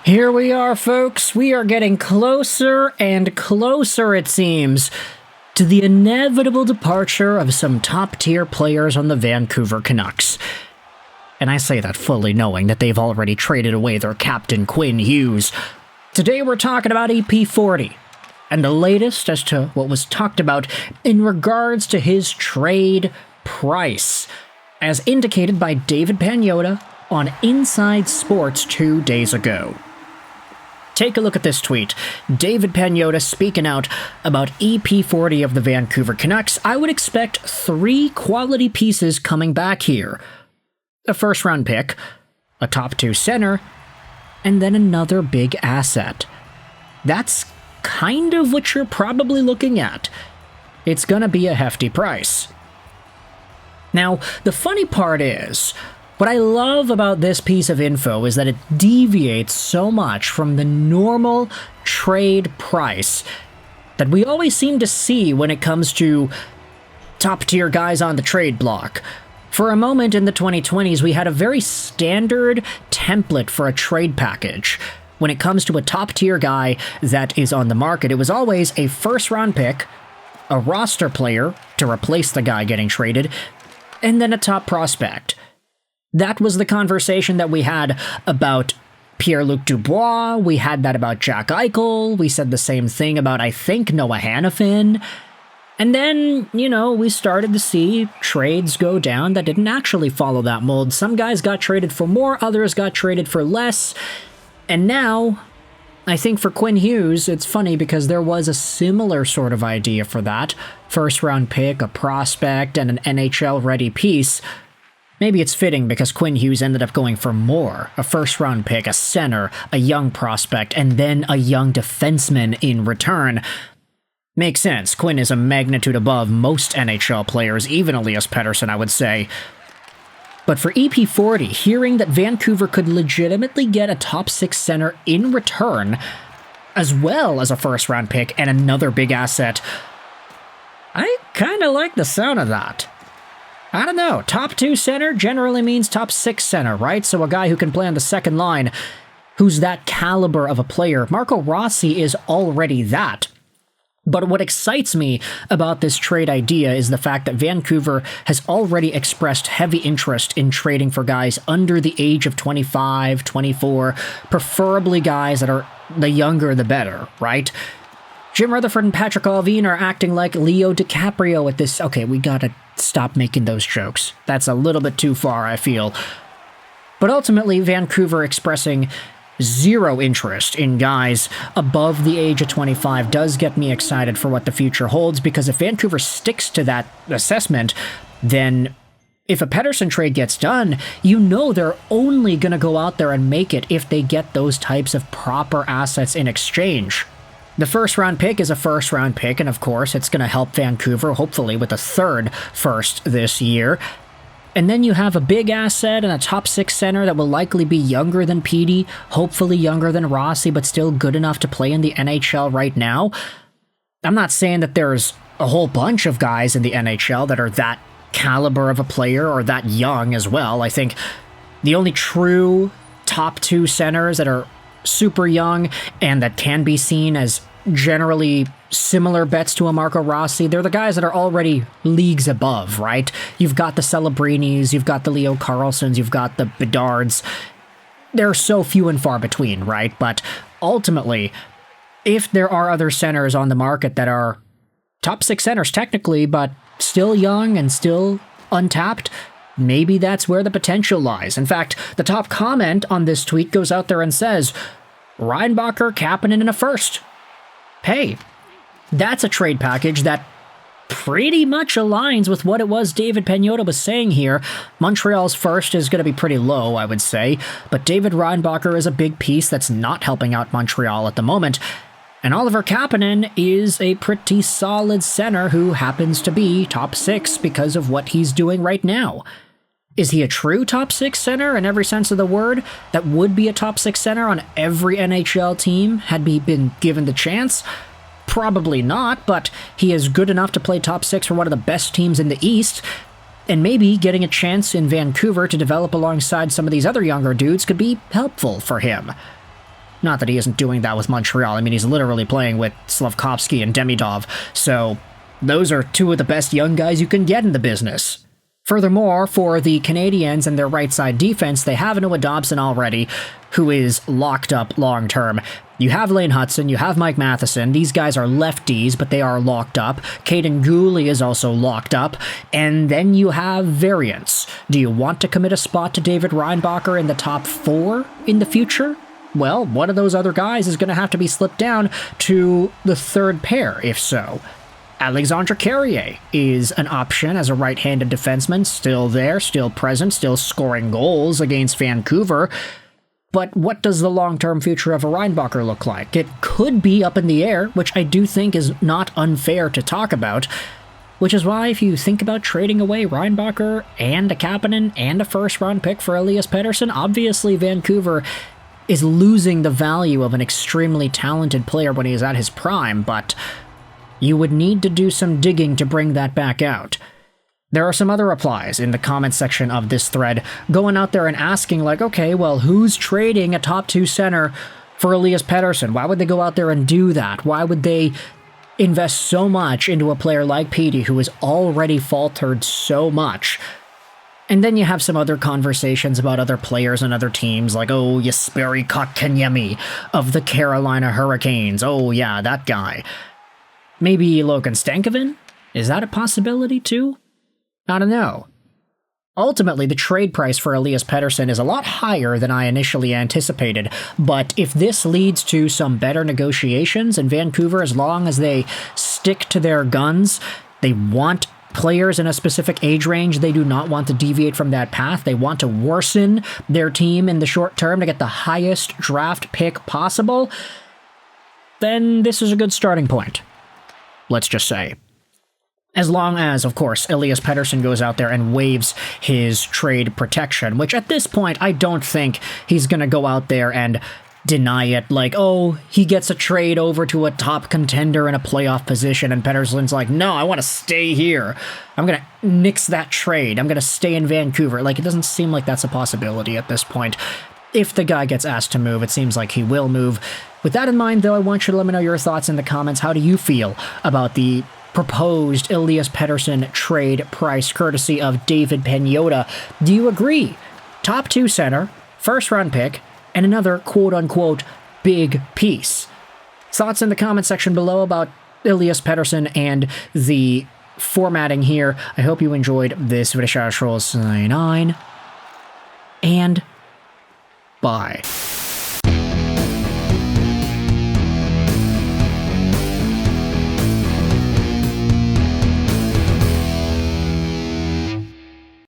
Here we are, folks. We are getting closer and closer, it seems, to the inevitable departure of some top-tier players on the Vancouver Canucks. And I say that fully knowing that they've already traded away their captain, Quinn Hughes. Today we're talking about EP40, and the latest as to what was talked about in regards to his trade price, as indicated by David Pagnotta on Inside Sports 2 days ago. Take a look at this tweet. David Pagnotta speaking out about EP40 of the Vancouver Canucks. I would expect 3 quality pieces coming back here. A first-round pick, a top-2 center, and then another big asset. That's kind of what you're probably looking at. It's gonna be a hefty price. Now, the funny part is, what I love about this piece of info is that it deviates so much from the normal trade price that we always seem to see when it comes to top-tier guys on the trade block. For a moment in the 2020s, we had a very standard template for a trade package. When it comes to a top-tier guy that is on the market, it was always a first-round pick, a roster player to replace the guy getting traded, and then a top prospect. That was the conversation that we had about Pierre-Luc Dubois. We had that about Jack Eichel. We said the same thing about, I think, Noah Hanifin. And then, we started to see trades go down that didn't actually follow that mold. Some guys got traded for more, others got traded for less. And now, I think for Quinn Hughes, it's funny because there was a similar sort of idea for that. First-round pick, a prospect, and an NHL-ready piece. Maybe it's fitting because Quinn Hughes ended up going for more. A first-round pick, a center, a young prospect, and then a young defenseman in return. Makes sense. Quinn is a magnitude above most NHL players, even Elias Pettersson, I would say. But for EP40, hearing that Vancouver could legitimately get a top-6 center in return, as well as a first-round pick and another big asset, I kind of like the sound of that. I don't know, top-2 center generally means top-6 center, right? So a guy who can play on the second line, who's that caliber of a player. Marco Rossi is already that. But what excites me about this trade idea is the fact that Vancouver has already expressed heavy interest in trading for guys under the age of 25, 24, preferably guys that are the younger the better, right? Jim Rutherford and Patrick Allvin are acting like Leo DiCaprio at this. Okay, we gotta stop making those jokes. That's a little bit too far, I feel. But ultimately, Vancouver expressing zero interest in guys above the age of 25 does get me excited for what the future holds, because if Vancouver sticks to that assessment, then if a Pettersson trade gets done, they're only going to go out there and make it if they get those types of proper assets in exchange. The first-round pick is a first-round pick, and of course, it's going to help Vancouver, hopefully, with a third first this year. And then you have a big asset and a top-6 center that will likely be younger than Petey, hopefully younger than Rossi, but still good enough to play in the NHL right now. I'm not saying that there's a whole bunch of guys in the NHL that are that caliber of a player or that young as well. I think the only true top-2 centers that are super young and that can be seen as generally similar bets to a Marco Rossi, they're the guys that are already leagues above, right? You've got the Celebrinis, you've got the Leo Carlsons, you've got the Bedards. They're so few and far between, right? But ultimately, if there are other centers on the market that are top-6 centers technically, but still young and still untapped, maybe that's where the potential lies. In fact, the top comment on this tweet goes out there and says, Reinbacher, Kapanen, and a first. Hey, that's a trade package that pretty much aligns with what it was David Pagnotta was saying here. Montreal's first is going to be pretty low, I would say, but David Reinbacher is a big piece that's not helping out Montreal at the moment. And Oliver Kapanen is a pretty solid center who happens to be top 6 because of what he's doing right now. Is he a true top 6 center in every sense of the word that would be a top 6 center on every NHL team had he been given the chance? Probably not, but he is good enough to play top 6 for one of the best teams in the East, and maybe getting a chance in Vancouver to develop alongside some of these other younger dudes could be helpful for him. Not that he isn't doing that with Montreal. I mean, he's literally playing with Slavkovsky and Demidov, so those are two of the best young guys you can get in the business. Furthermore, for the Canadiens and their right side defense, they have Noah Dobson already, who is locked up long term. You have Lane Hudson, you have Mike Matheson. These guys are lefties, but they are locked up. Caden Gooley is also locked up. And then you have variants. Do you want to commit a spot to David Reinbacher in the top 4 in the future? Well, one of those other guys is going to have to be slipped down to the third pair, if so. Alexandre Carrier is an option as a right-handed defenseman, still there, still present, still scoring goals against Vancouver. But what does the long-term future of a Reinbacher look like? It could be up in the air, which I do think is not unfair to talk about, which is why if you think about trading away Reinbacher and a Kapanen and a first-round pick for Elias Pettersson, obviously Vancouver is losing the value of an extremely talented player when he is at his prime, but you would need to do some digging to bring that back out. There are some other replies in the comments section of this thread going out there and asking, like, okay, well, who's trading a top 2 center for Elias Pettersson? Why would they go out there and do that? Why would they invest so much into a player like Petey, who has already faltered so much? And then you have some other conversations about other players and other teams, like, oh, Jesperi Kotkaniemi of the Carolina Hurricanes. Oh, yeah, that guy. Maybe Logan Stankoven? Is that a possibility, too? I don't know. Ultimately, the trade price for Elias Pettersson is a lot higher than I initially anticipated, but if this leads to some better negotiations in Vancouver, as long as they stick to their guns, they want players in a specific age range, they do not want to deviate from that path, they want to worsen their team in the short term to get the highest draft pick possible, then this is a good starting point. Let's just say. As long as, of course, Elias Pettersson goes out there and waives his trade protection, which at this point, I don't think he's going to go out there and deny it, like, oh, he gets a trade over to a top contender in a playoff position, and Pettersson's like, no, I want to stay here. I'm going to nix that trade. I'm going to stay in Vancouver. Like, it doesn't seem like that's a possibility at this point. If the guy gets asked to move, it seems like he will move. With that in mind, though, I want you to let me know your thoughts in the comments. How do you feel about the proposed Elias Pettersson trade price courtesy of David Pagnotta? Do you agree? Top 2 center, first-round pick, and another quote-unquote big piece. Thoughts in the comment section below about Elias Pettersson and the formatting here. I hope you enjoyed this video. Sign on, and bye.